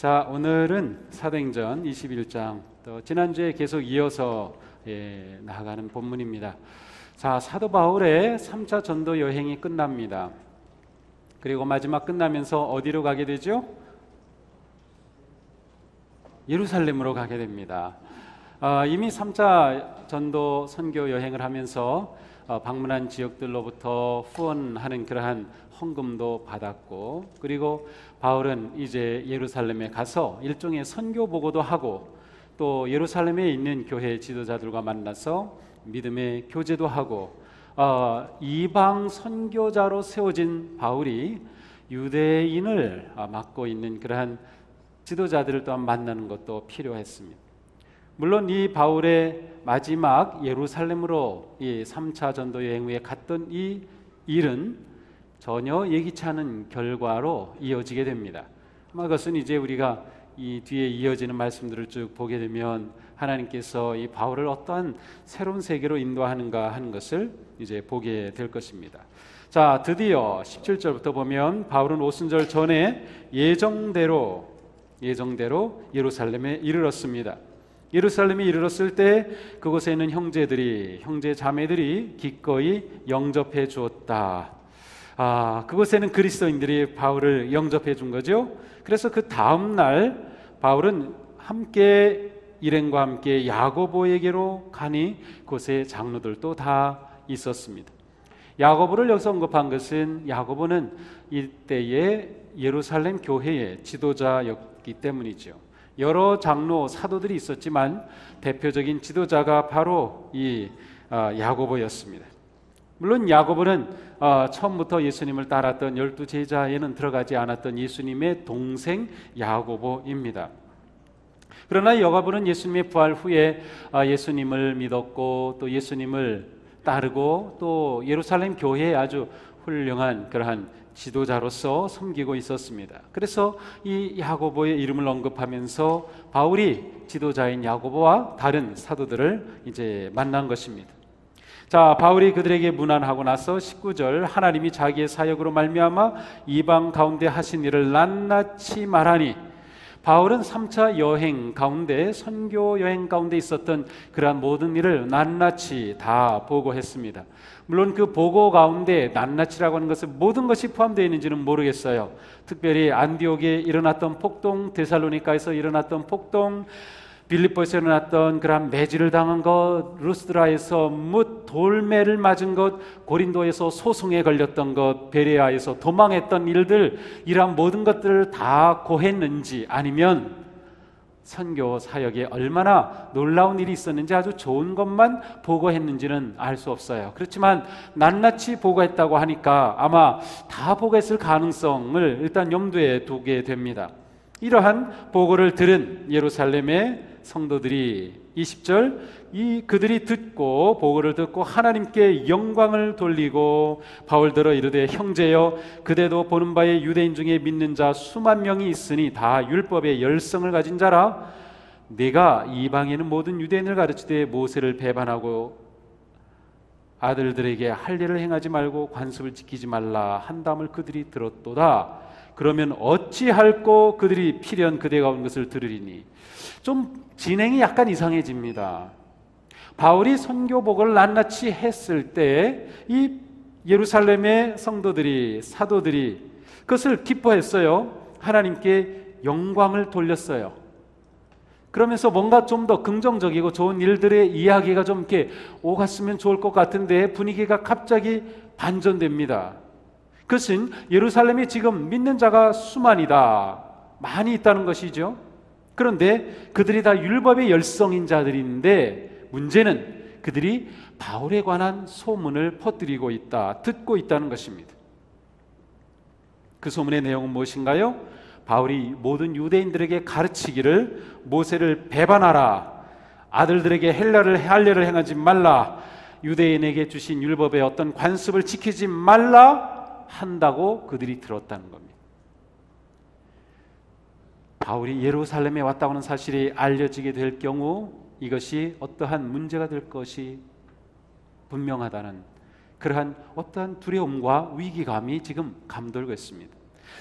자, 오늘은 사도행전 21장, 또 지난주에 계속 이어서 나아가는 본문입니다. 자, 사도 바울의 3차 전도 여행이 끝납니다. 그리고 마지막 끝나면서 어디로 가게 되죠? 예루살렘으로 가게 됩니다. 이미 3차 전도 선교 여행을 하면서 방문한 지역들로부터 후원하는 그러한 헌금도 받았고, 그리고 바울은 이제 예루살렘에 가서 일종의 선교 보고도 하고, 또 예루살렘에 있는 교회 지도자들과 만나서 믿음의 교제도 하고, 이방 선교자로 세워진 바울이 유대인을 맡고 있는 그러한 지도자들을 또한 만나는 것도 필요했습니다. 물론 이 바울의 마지막 예루살렘으로 이 3차 전도 여행 후에 갔던 이 일은 전혀 예기치 않은 결과로 이어지게 됩니다. 아마 그것은 이제 우리가 이 뒤에 이어지는 말씀들을 쭉 보게 되면 하나님께서 이 바울을 어떠한 새로운 세계로 인도하는가 하는 것을 이제 보게 될 것입니다. 자, 드디어 17절부터 보면 바울은 오순절 전에 예정대로 예루살렘에 이르렀습니다. 예루살렘에 이르렀을 때 그곳에 있는 형제 자매들이 기꺼이 영접해 주었다. 그곳에는 그리스도인들이 바울을 영접해 준 거죠. 그래서 그 다음 날 바울은 함께 일행과 함께 야고보에게로 가니 그곳에 장로들도 다 있었습니다. 야고보를 여기서 언급한 것은 야고보는 이때의 예루살렘 교회의 지도자였기 때문이죠. 여러 장로 사도들이 있었지만 대표적인 지도자가 바로 이 야고보였습니다. 물론 야고보는 처음부터 예수님을 따랐던 12제자에는 들어가지 않았던 예수님의 동생 야고보입니다. 그러나 야고보는 예수님의 부활 후에 예수님을 믿었고, 또 예수님을 따르고, 또 예루살렘 교회에 아주 훌륭한 그러한 지도자로서 섬기고 있었습니다. 그래서 이 야고보의 이름을 언급하면서 바울이 지도자인 야고보와 다른 사도들을 이제 만난 것입니다. 자, 바울이 그들에게 문안하고 나서 19절, 하나님이 자기의 사역으로 말미암아 이방 가운데 하신 일을 낱낱이 말하니, 바울은 3차 여행 가운데, 선교 여행 가운데 있었던 그러한 모든 일을 낱낱이 다 보고했습니다. 물론 그 보고 가운데 낱낱이라고 하는 것은 모든 것이 포함되어 있는지는 모르겠어요. 특별히 안디옥에 일어났던 폭동, 데살로니가에서 일어났던 폭동, 빌립보에서 일어났던 그런 매질을 당한 것, 루스드라에서 돌매를 맞은 것, 고린도에서 소송에 걸렸던 것, 베레아에서 도망했던 일들, 이러한 모든 것들을 다 고했는지, 아니면 선교 사역에 얼마나 놀라운 일이 있었는지 아주 좋은 것만 보고했는지는 알 수 없어요. 그렇지만 낱낱이 보고했다고 하니까 아마 다 보고했을 가능성을 일단 염두에 두게 됩니다. 이러한 보고를 들은 예루살렘의 성도들이 20절, 그들이 듣고 보고를 듣고 하나님께 영광을 돌리고 바울더러 이르되, 형제여, 그대도 보는 바에 유대인 중에 믿는 자 수만 명이 있으니 다 율법의 열성을 가진 자라. 네가 이방에는 모든 유대인을 가르치되 모세를 배반하고 아들들에게 할례를 행하지 말고 관습을 지키지 말라 한담을 그들이 들었도다. 그러면 어찌할꼬 그들이 필연 그대가 온 것을 들으리니. 좀 진행이 약간 이상해집니다. 바울이 선교 보고를 낱낱이 했을 때 이 예루살렘의 성도들이, 사도들이 그것을 기뻐했어요. 하나님께 영광을 돌렸어요. 그러면서 뭔가 좀 더 긍정적이고 좋은 일들의 이야기가 좀 이렇게 오갔으면 좋을 것 같은데 분위기가 갑자기 반전됩니다. 그것은 예루살렘에 지금 믿는 자가 수만이다, 많이 있다는 것이죠. 그런데 그들이 다 율법의 열성인 자들인데, 문제는 그들이 바울에 관한 소문을 퍼뜨리고 있다, 듣고 있다는 것입니다. 그 소문의 내용은 무엇인가요? 바울이 모든 유대인들에게 가르치기를 모세를 배반하라, 아들들에게 할례를 행하지 말라, 유대인에게 주신 율법의 어떤 관습을 지키지 말라 한다고 그들이 들었다는 겁니다. 바울이 예루살렘에 왔다고 하는 사실이 알려지게 될 경우 이것이 어떠한 문제가 될 것이 분명하다는 그러한 어떠한 두려움과 위기감이 지금 감돌고 있습니다.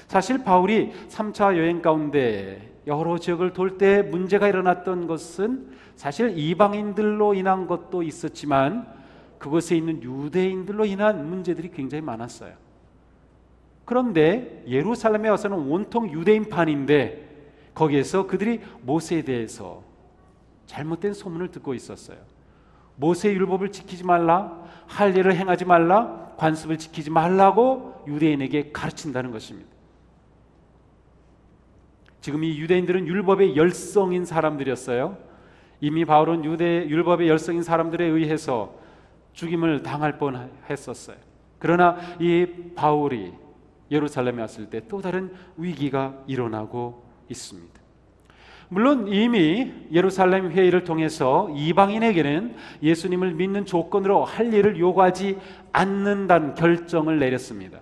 사실 바울이 3차 여행 가운데 여러 지역을 돌 때 문제가 일어났던 것은 사실 이방인들로 인한 것도 있었지만 그곳에 있는 유대인들로 인한 문제들이 굉장히 많았어요. 그런데 예루살렘에 와서는 온통 유대인판인데 거기에서 그들이 모세에 대해서 잘못된 소문을 듣고 있었어요. 모세의 율법을 지키지 말라, 할 일을 행하지 말라, 관습을 지키지 말라고 유대인에게 가르친다는 것입니다. 지금 이 유대인들은 율법의 열성인 사람들이었어요. 이미 바울은 율법의 열성인 사람들에 의해서 죽임을 당할 뻔했었어요. 그러나 이 바울이 예루살렘에 왔을 때 또 다른 위기가 일어나고 있습니다. 물론 이미 예루살렘 회의를 통해서 이방인에게는 예수님을 믿는 조건으로 할 일을 요구하지 않는다는 결정을 내렸습니다.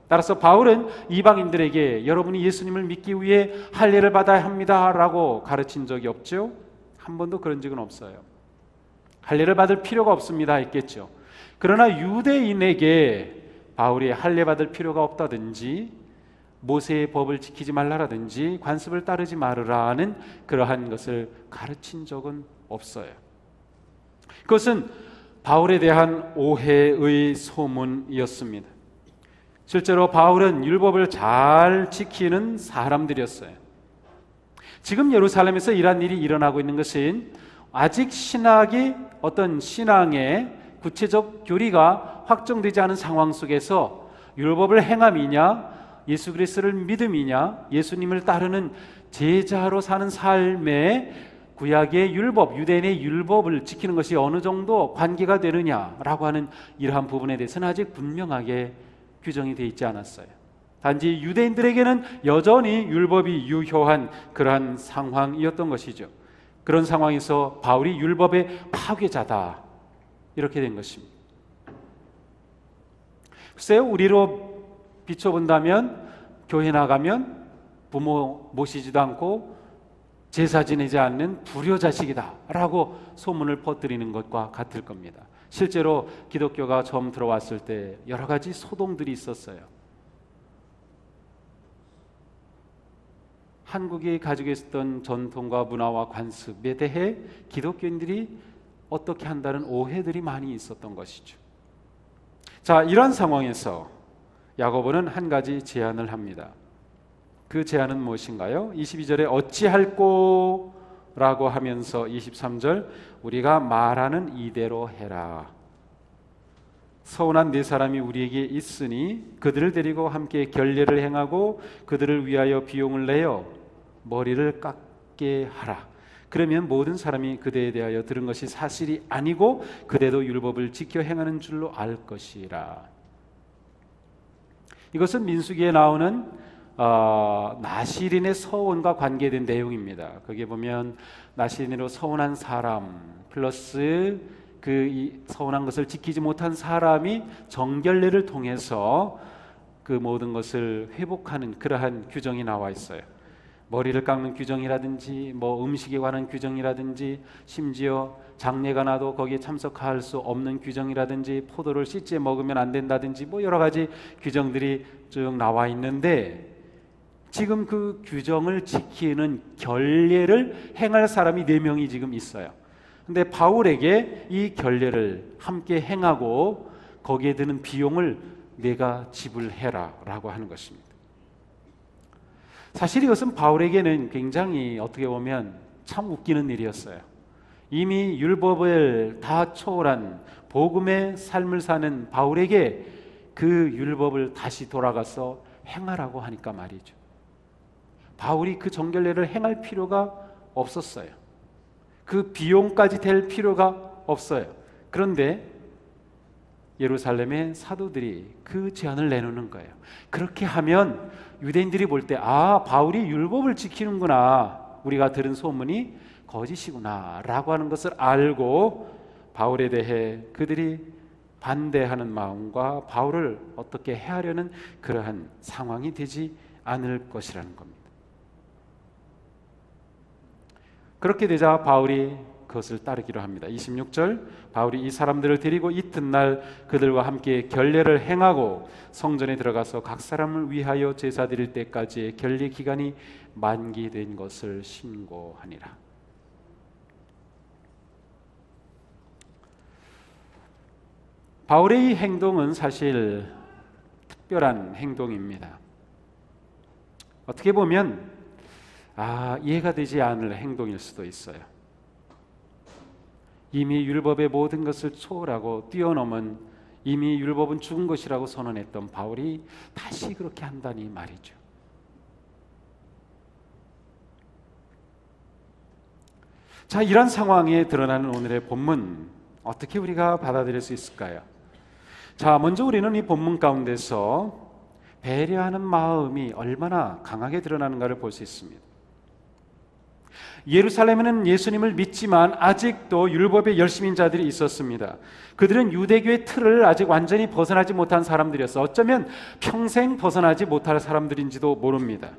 따라서 바울은 이방인들에게 여러분이 예수님을 믿기 위해 할례를 받아야 합니다라고 가르친 적이 없죠. 한 번도 그런 적은 없어요. 할례를 받을 필요가 없습니다 했겠죠. 그러나 유대인에게 바울이 할례 받을 필요가 없다든지 모세의 법을 지키지 말라라든지 관습을 따르지 말으라는 그러한 것을 가르친 적은 없어요. 그것은 바울에 대한 오해의 소문이었습니다. 실제로 바울은 율법을 잘 지키는 사람들이었어요. 지금 예루살렘에서 이러한 일이 일어나고 있는 것은 아직 신학이 어떤 신앙의 구체적 교리가 확정되지 않은 상황 속에서 율법을 행함이냐 예수 그리스도를 믿음이냐 예수님을 따르는 제자로 사는 삶에 구약의 율법, 유대인의 율법을 지키는 것이 어느 정도 관계가 되느냐라고 하는 이러한 부분에 대해서는 아직 분명하게 규정이 되어 있지 않았어요. 단지 유대인들에게는 여전히 율법이 유효한 그러한 상황이었던 것이죠. 그런 상황에서 바울이 율법의 파괴자다 이렇게 된 것입니다. 글쎄요, 우리로 비춰본다면 교회 나가면 부모 모시지도 않고 제사 지내지 않는 불효자식이다 라고 소문을 퍼뜨리는 것과 같을 겁니다. 실제로 기독교가 처음 들어왔을 때 여러 가지 소동들이 있었어요. 한국이 가지고 있었던 전통과 문화와 관습에 대해 기독교인들이 어떻게 한다는 오해들이 많이 있었던 것이죠. 자, 이런 상황에서 야고보는 한 가지 제안을 합니다. 그 제안은 무엇인가요? 22절에 어찌할꼬? 라고 하면서 23절 우리가 말하는 이대로 해라. 서운한 네 사람이 우리에게 있으니 그들을 데리고 함께 결례를 행하고 그들을 위하여 비용을 내어 머리를 깎게 하라. 그러면 모든 사람이 그대에 대하여 들은 것이 사실이 아니고 그대도 율법을 지켜 행하는 줄로 알 것이라. 이것은 민수기에 나오는 나시린의 서원과 관계된 내용입니다. 거기에 보면 나시린으로 서원한 사람 플러스 그 서원한 것을 지키지 못한 사람이 정결례를 통해서 그 모든 것을 회복하는 그러한 규정이 나와 있어요. 머리를 깎는 규정이라든지 뭐 음식에 관한 규정이라든지 심지어 장례가 나도 거기에 참석할 수 없는 규정이라든지 포도를 씻지 먹으면 안 된다든지 뭐 여러 가지 규정들이 쭉 나와 있는데 지금 그 규정을 지키는 결례를 행할 사람이 4명이 지금 있어요. 근데 바울에게 이 결례를 함께 행하고 거기에 드는 비용을 내가 지불해라 라고 하는 것입니다. 사실 이것은 바울에게는 굉장히 어떻게 보면 참 웃기는 일이었어요. 이미 율법을 다 초월한 복음의 삶을 사는 바울에게 그 율법을 다시 돌아가서 행하라고 하니까 말이죠. 바울이 그 정결례를 행할 필요가 없었어요. 그 비용까지 될 필요가 없어요. 그런데 예루살렘의 사도들이 그 제안을 내놓는 거예요. 그렇게 하면 유대인들이 볼 때 바울이 율법을 지키는구나, 우리가 들은 소문이 거짓이구나 라고 하는 것을 알고 바울에 대해 그들이 반대하는 마음과 바울을 어떻게 해하려는 그러한 상황이 되지 않을 것이라는 겁니다. 그렇게 되자 바울이 그것을 따르기로 합니다. 26절, 바울이 이 사람들을 데리고 이튿날 그들과 함께 결례를 행하고 성전에 들어가서 각 사람을 위하여 제사 드릴 때까지의 결례 기간이 만기된 것을 신고하니라. 바울의 이 행동은 사실 특별한 행동입니다. 어떻게 보면 이해가 되지 않을 행동일 수도 있어요. 이미 율법의 모든 것을 초월하고 뛰어넘은, 이미 율법은 죽은 것이라고 선언했던 바울이 다시 그렇게 한다니 말이죠. 자, 이런 상황에 드러나는 오늘의 본문, 어떻게 우리가 받아들일 수 있을까요? 자, 먼저 우리는 이 본문 가운데서 배려하는 마음이 얼마나 강하게 드러나는가를 볼 수 있습니다. 예루살렘에는 예수님을 믿지만 아직도 율법의 열심인 자들이 있었습니다. 그들은 유대교의 틀을 아직 완전히 벗어나지 못한 사람들이었어. 어쩌면 평생 벗어나지 못할 사람들인지도 모릅니다.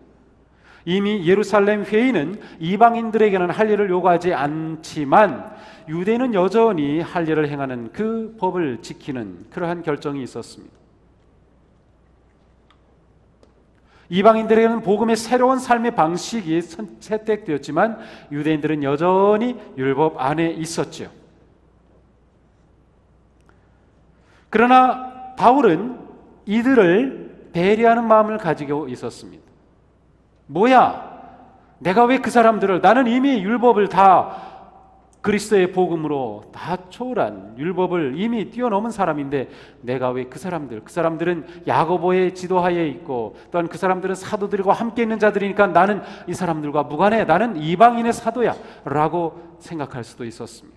이미 예루살렘 회의는 이방인들에게는 할례를 요구하지 않지만 유대인은 여전히 할례를 행하는 그 법을 지키는 그러한 결정이 있었습니다. 이방인들에게는 복음의 새로운 삶의 방식이 채택되었지만 유대인들은 여전히 율법 안에 있었죠. 그러나 바울은 이들을 배려하는 마음을 가지고 있었습니다. 뭐야? 내가 왜 그 사람들을, 나는 이미 율법을 다 그리스도의 복음으로 다 초월한, 율법을 이미 뛰어넘은 사람인데 내가 왜 그 사람들은 야고보의 지도하에 있고 또한 그 사람들은 사도들과 함께 있는 자들이니까 나는 이 사람들과 무관해, 나는 이방인의 사도야 라고 생각할 수도 있었습니다.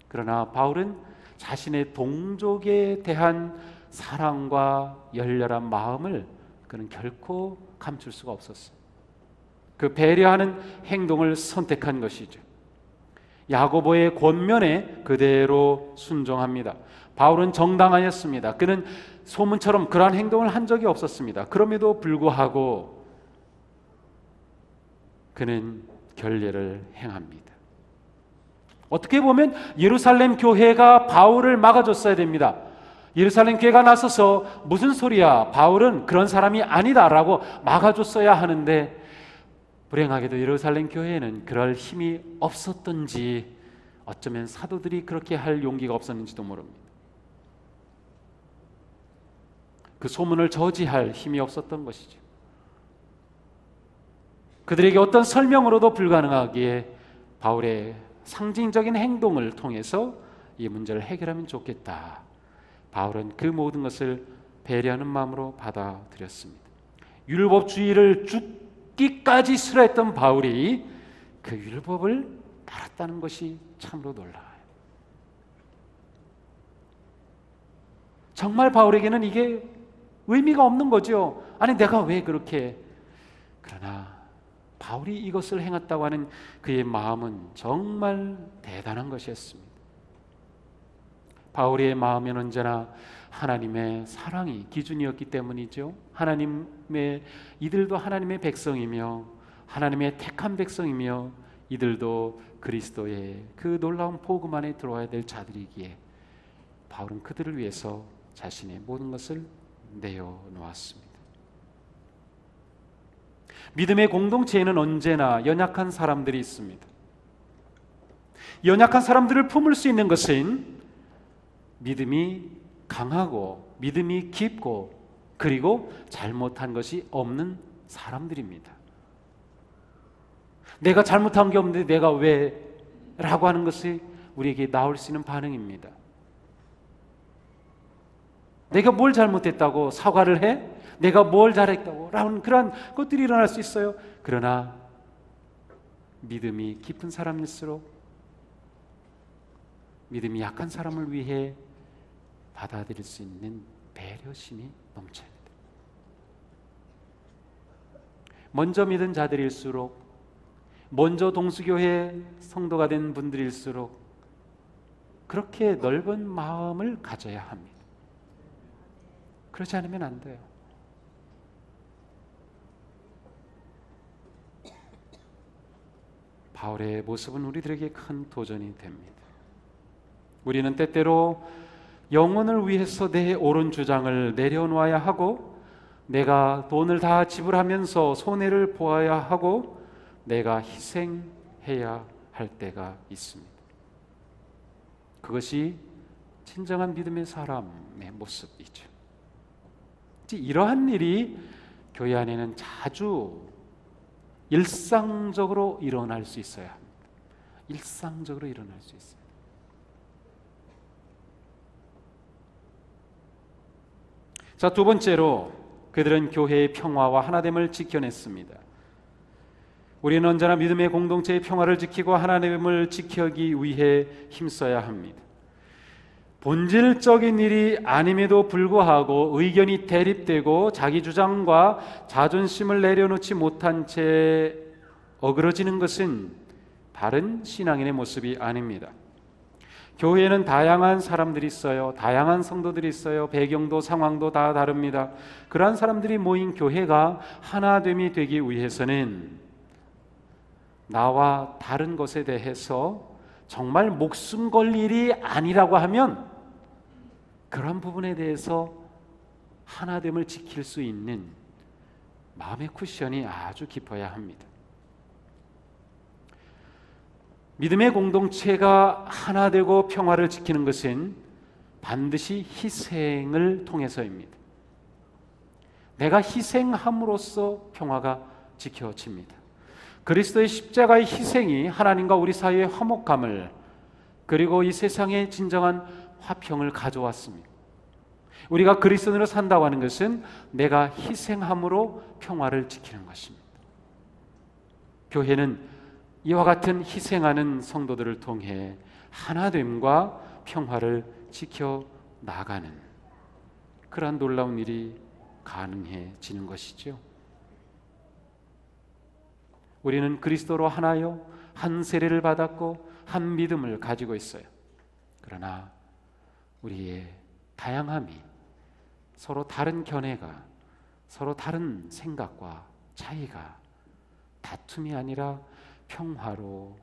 그러나 바울은 자신의 동족에 대한 사랑과 열렬한 마음을 그는 결코 감출 수가 없었어요. 그 배려하는 행동을 선택한 것이죠. 야고보의 권면에 그대로 순종합니다. 바울은 정당하였습니다. 그는 소문처럼 그러한 행동을 한 적이 없었습니다. 그럼에도 불구하고 그는 결례를 행합니다. 어떻게 보면 예루살렘 교회가 바울을 막아줬어야 됩니다. 예루살렘 교회가 나서서 무슨 소리야, 바울은 그런 사람이 아니다라고 막아줬어야 하는데 불행하게도 예루살렘 교회에는 그럴 힘이 없었던지 어쩌면 사도들이 그렇게 할 용기가 없었는지도 모릅니다. 그 소문을 저지할 힘이 없었던 것이죠. 그들에게 어떤 설명으로도 불가능하기에 바울의 상징적인 행동을 통해서 이 문제를 해결하면 좋겠다. 바울은 그 모든 것을 배려하는 마음으로 받아들였습니다. 율법주의를 죽기까지 싫어했던 바울이 그 율법을 따랐다는 것이 참으로 놀라워요. 정말 바울에게는 이게 의미가 없는 거죠. 아니 내가 왜 그렇게, 그러나 바울이 이것을 행했다고 하는 그의 마음은 정말 대단한 것이었습니다. 바울의 마음에는 언제나 하나님의 사랑이 기준이었기 때문이죠. 이들도 하나님의 백성이며 하나님의 택한 백성이며 이들도 그리스도의 그 놀라운 복음 안에 들어와야 될 자들이기에 바울은 그들을 위해서 자신의 모든 것을 내어놓았습니다. 믿음의 공동체에는 언제나 연약한 사람들이 있습니다. 연약한 사람들을 품을 수 있는 것은 믿음이 강하고 믿음이 깊고 그리고 잘못한 것이 없는 사람들입니다. 내가 잘못한 게 없는데 내가 왜? 라고 하는 것이 우리에게 나올 수 있는 반응입니다. 내가 뭘 잘못했다고 사과를 해? 내가 뭘 잘했다고? 라는 그런 것들이 일어날 수 있어요. 그러나 믿음이 깊은 사람일수록 믿음이 약한 사람을 위해 받아들일 수 있는 배려심이 넘쳐야 됩니다. 먼저 믿은 자들일수록, 먼저 동수교회 성도가 된 분들일수록 그렇게 넓은 마음을 가져야 합니다. 그렇지 않으면 안 돼요. 바울의 모습은 우리들에게 큰 도전이 됩니다. 우리는 때때로 영혼을 위해서 내 옳은 주장을 내려놓아야 하고, 내가 돈을 다 지불하면서 손해를 보아야 하고, 내가 희생해야 할 때가 있습니다. 그것이 진정한 믿음의 사람의 모습이죠. 이러한 일이 교회 안에는 자주 일상적으로 일어날 수 있어야 합니다. 일상적으로 일어날 수 있어요. 자, 두 번째로 그들은 교회의 평화와 하나됨을 지켜냈습니다. 우리는 언제나 믿음의 공동체의 평화를 지키고 하나됨을 지키기 위해 힘써야 합니다. 본질적인 일이 아님에도 불구하고 의견이 대립되고 자기 주장과 자존심을 내려놓지 못한 채 어그러지는 것은 바른 신앙인의 모습이 아닙니다. 교회에는 다양한 사람들이 있어요. 다양한 성도들이 있어요. 배경도 상황도 다 다릅니다. 그러한 사람들이 모인 교회가 하나됨이 되기 위해서는 나와 다른 것에 대해서 정말 목숨 걸 일이 아니라고 하면 그런 부분에 대해서 하나됨을 지킬 수 있는 마음의 쿠션이 아주 깊어야 합니다. 믿음의 공동체가 하나 되고 평화를 지키는 것은 반드시 희생을 통해서입니다. 내가 희생함으로써 평화가 지켜집니다. 그리스도의 십자가의 희생이 하나님과 우리 사이의 화목함을, 그리고 이 세상의 진정한 화평을 가져왔습니다. 우리가 그리스도인으로 산다고 하는 것은 내가 희생함으로 평화를 지키는 것입니다. 교회는 이와 같은 희생하는 성도들을 통해 하나됨과 평화를 지켜나가는 그러한 놀라운 일이 가능해지는 것이죠. 우리는 그리스도로 하나요 한 세례를 받았고 한 믿음을 가지고 있어요. 그러나 우리의 다양함이, 서로 다른 견해가, 서로 다른 생각과 차이가 다툼이 아니라 평화로,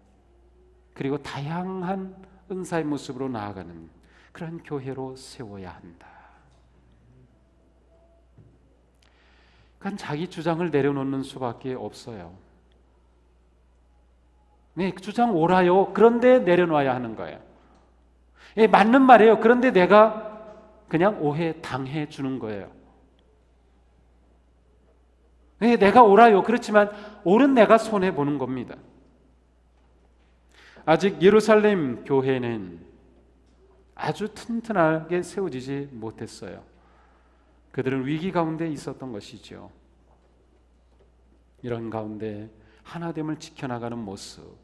그리고 다양한 은사의 모습으로 나아가는 그런 교회로 세워야 한다. 그러니까 자기 주장을 내려놓는 수밖에 없어요. 네, 주장 옳아요. 그런데 내려놔야 하는 거예요. 예, 맞는 말이에요. 그런데 내가 그냥 오해 당해 주는 거예요. 네, 내가 옳아요. 그렇지만 옳은 내가 손해 보는 겁니다. 아직 예루살렘 교회는 아주 튼튼하게 세워지지 못했어요. 그들은 위기 가운데 있었던 것이죠. 이런 가운데 하나됨을 지켜나가는 모습.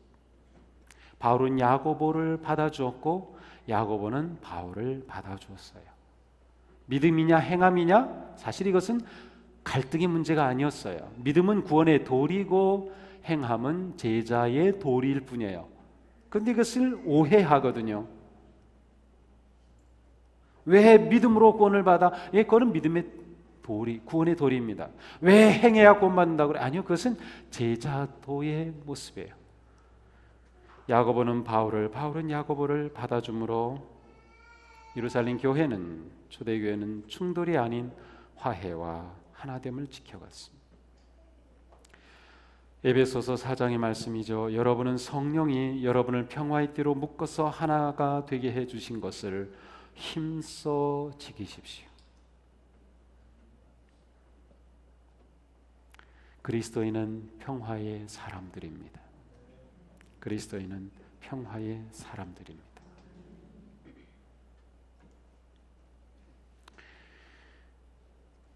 바울은 야고보를 받아주었고 야고보는 바울을 받아주었어요. 믿음이냐 행함이냐? 사실 이것은 갈등의 문제가 아니었어요. 믿음은 구원의 도리고 행함은 제자의 도리일 뿐이에요. 그런데 이것을 오해하거든요. 왜 믿음으로 구원을 받아? 예, 그건 믿음의 도리, 구원의 도리입니다. 왜 행해야 구원받는다고 그래? 아니요, 그것은 제자도의 모습이에요. 야고보는 바울을, 바울은 야고보를 받아줌으로 예루살렘 교회는, 초대교회는 충돌이 아닌 화해와 하나됨을 지켜갔습니다. 에베소서 4장의 말씀이죠. 여러분은 성령이 여러분을 평화의 띠로 묶어서 하나가 되게 해주신 것을 힘써 지키십시오. 그리스도인은 평화의 사람들입니다. 그리스도인은 평화의 사람들입니다.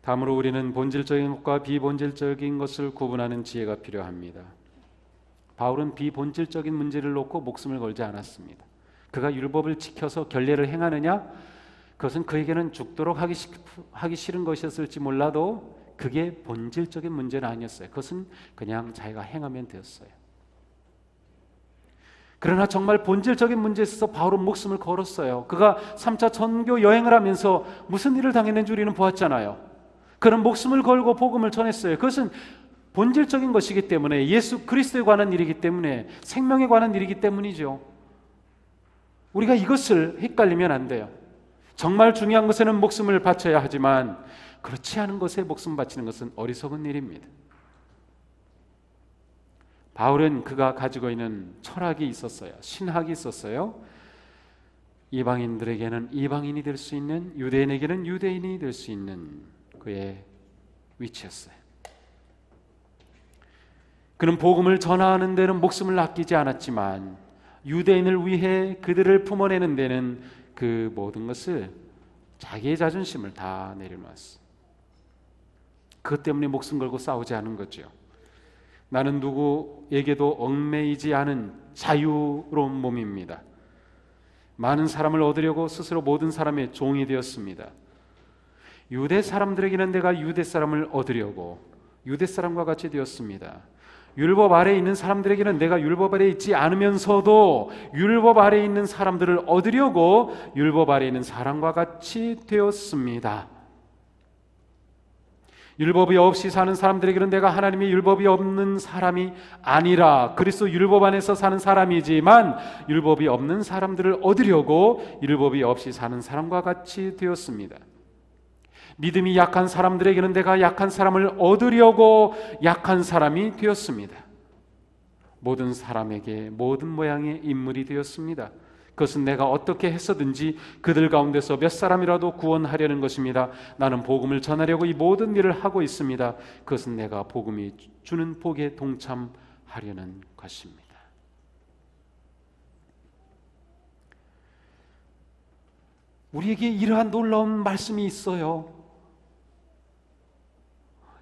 다음으로 우리는 본질적인 것과 비본질적인 것을 구분하는 지혜가 필요합니다. 바울은 비본질적인 문제를 놓고 목숨을 걸지 않았습니다. 그가 율법을 지켜서 결례를 행하느냐? 그것은 그에게는 죽도록 하기 싫은 것이었을지 몰라도 그게 본질적인 문제는 아니었어요. 그것은 그냥 자기가 행하면 되었어요. 그러나 정말 본질적인 문제에 있어서 바울은 목숨을 걸었어요. 그가 3차 전교 여행을 하면서 무슨 일을 당했는지 우리는 보았잖아요. 그런 목숨을 걸고 복음을 전했어요. 그것은 본질적인 것이기 때문에, 예수 그리스도에 관한 일이기 때문에, 생명에 관한 일이기 때문이죠. 우리가 이것을 헷갈리면 안 돼요. 정말 중요한 것에는 목숨을 바쳐야 하지만 그렇지 않은 것에 목숨 바치는 것은 어리석은 일입니다. 바울은 그가 가지고 있는 철학이 있었어요. 신학이 있었어요. 이방인들에게는 이방인이 될 수 있는, 유대인에게는 유대인이 될 수 있는 그의 위치였어요. 그는 복음을 전하는 데는 목숨을 아끼지 않았지만 유대인을 위해 그들을 품어내는 데는 그 모든 것을, 자기의 자존심을 다 내려놓았어. 그것 때문에 목숨 걸고 싸우지 않은 거죠. 나는 누구에게도 얽매이지 않은 자유로운 몸입니다. 많은 사람을 얻으려고 스스로 모든 사람의 종이 되었습니다. 유대 사람들에게는 내가 유대 사람을 얻으려고 유대 사람과 같이 되었습니다. 율법 아래에 있는 사람들에게는 내가 율법 아래에 있지 않으면서도 율법 아래에 있는 사람들을 얻으려고 율법 아래에 있는 사람과 같이 되었습니다. 율법이 없이 사는 사람들에게는 내가 하나님의 율법이 없는 사람이 아니라 그리스도 율법 안에서 사는 사람이지만 율법이 없는 사람들을 얻으려고 율법이 없이 사는 사람과 같이 되었습니다. 믿음이 약한 사람들에게는 내가 약한 사람을 얻으려고 약한 사람이 되었습니다. 모든 사람에게 모든 모양의 인물이 되었습니다. 그것은 내가 어떻게 했어든지 그들 가운데서 몇 사람이라도 구원하려는 것입니다. 나는 복음을 전하려고 이 모든 일을 하고 있습니다. 그것은 내가 복음이 주는 복에 동참하려는 것입니다. 우리에게 이러한 놀라운 말씀이 있어요.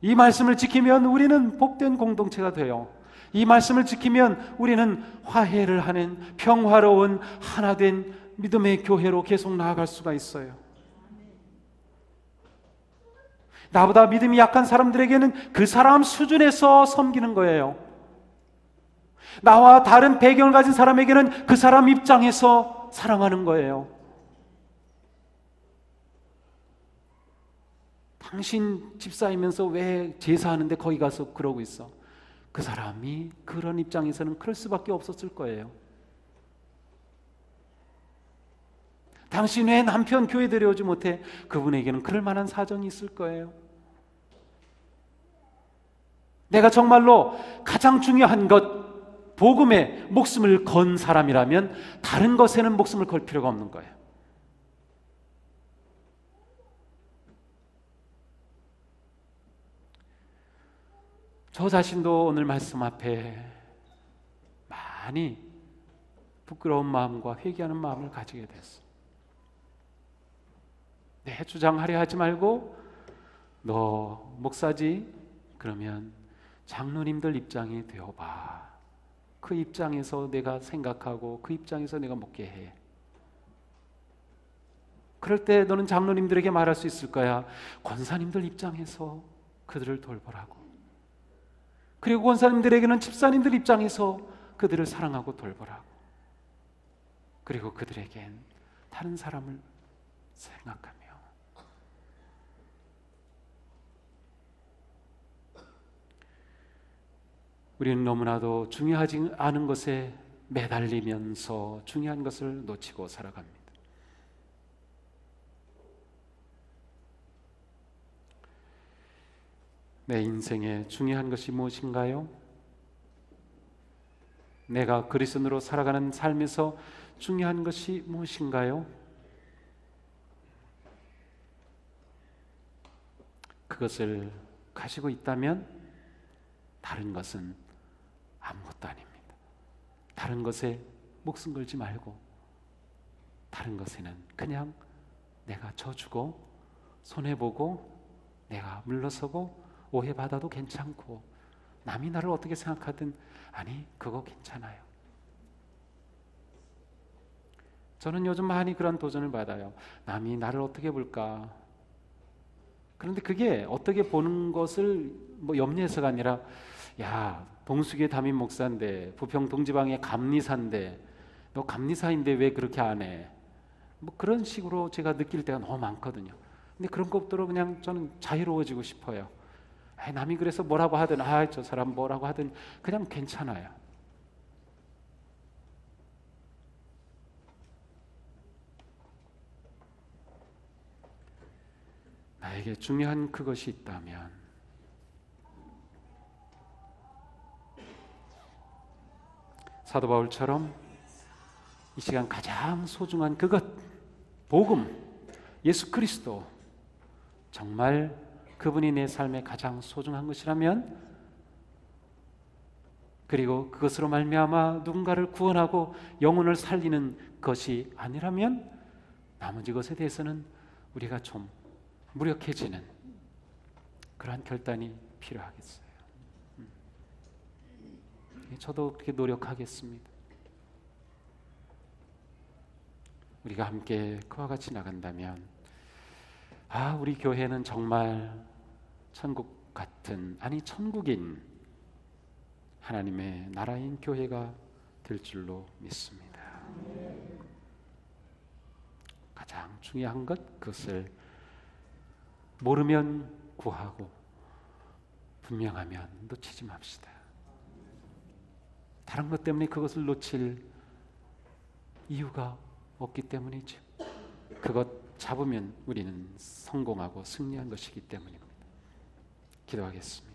이 말씀을 지키면 우리는 복된 공동체가 돼요. 이 말씀을 지키면 우리는 화해를 하는 평화로운 하나된 믿음의 교회로 계속 나아갈 수가 있어요. 나보다 믿음이 약한 사람들에게는 그 사람 수준에서 섬기는 거예요. 나와 다른 배경을 가진 사람에게는 그 사람 입장에서 사랑하는 거예요. 당신 집사이면서 왜 제사하는데 거기 가서 그러고 있어? 그 사람이 그런 입장에서는 그럴 수밖에 없었을 거예요. 당신 왜 남편 교회 데려오지 못해? 그분에게는 그럴 만한 사정이 있을 거예요. 내가 정말로 가장 중요한 것, 복음에 목숨을 건 사람이라면 다른 것에는 목숨을 걸 필요가 없는 거예요. 저 자신도 오늘 말씀 앞에 많이 부끄러운 마음과 회개하는 마음을 가지게 됐어. 내 주장하려 하지 말고 너 목사지? 그러면 장로님들 입장이 되어봐. 그 입장에서 내가 생각하고 그 입장에서 내가 묻게 해. 그럴 때 너는 장로님들에게 말할 수 있을 거야. 권사님들 입장에서 그들을 돌보라고. 그리고 권사님들에게는 집사님들 입장에서 그들을 사랑하고 돌보라고. 그리고 그들에겐 다른 사람을 생각하며. 우리는 너무나도 중요하지 않은 것에 매달리면서 중요한 것을 놓치고 살아갑니다. 내 인생에 중요한 것이 무엇인가요? 내가 그리스도인으로 살아가는 삶에서 중요한 것이 무엇인가요? 그것을 가지고 있다면 다른 것은 아무것도 아닙니다. 다른 것에 목숨 걸지 말고 다른 것에는 그냥 내가 져주고 손해보고 내가 물러서고 오해받아도 괜찮고 남이 나를 어떻게 생각하든 아니 그거 괜찮아요. 저는 요즘 많이 그런 도전을 받아요. 남이 나를 어떻게 볼까? 그런데 그게 어떻게 보는 것을 뭐 염려해서가 아니라 야 동숙의 담임 목사인데 부평 동지방의 감리사인데 너 감리사인데 왜 그렇게 안 해? 뭐 그런 식으로 제가 느낄 때가 너무 많거든요. 근데 그런 것들로 그냥 저는 자유로워지고 싶어요. 남이 그래서 뭐라고 하든 저 사람 뭐라고 하든 그냥 괜찮아요. 나에게 중요한 그것이 있다면 사도 바울처럼 이 시간 가장 소중한 그것, 복음, 예수 그리스도, 정말 그분이 내 삶에 가장 소중한 것이라면, 그리고 그것으로 말미암아 누군가를 구원하고 영혼을 살리는 것이 아니라면 나머지 것에 대해서는 우리가 좀 무력해지는 그러한 결단이 필요하겠어요. 저도 그렇게 노력하겠습니다. 우리가 함께 그와 같이 나간다면 우리 교회는 정말 천국 같은, 아니 천국인 하나님의 나라인 교회가 될 줄로 믿습니다. 가장 중요한 것, 그것을 모르면 구하고 분명하면 놓치지 맙시다. 다른 것 때문에 그것을 놓칠 이유가 없기 때문이죠. 그것 잡으면 우리는 성공하고 승리한 것이기 때문입니다. 기도하겠습니다.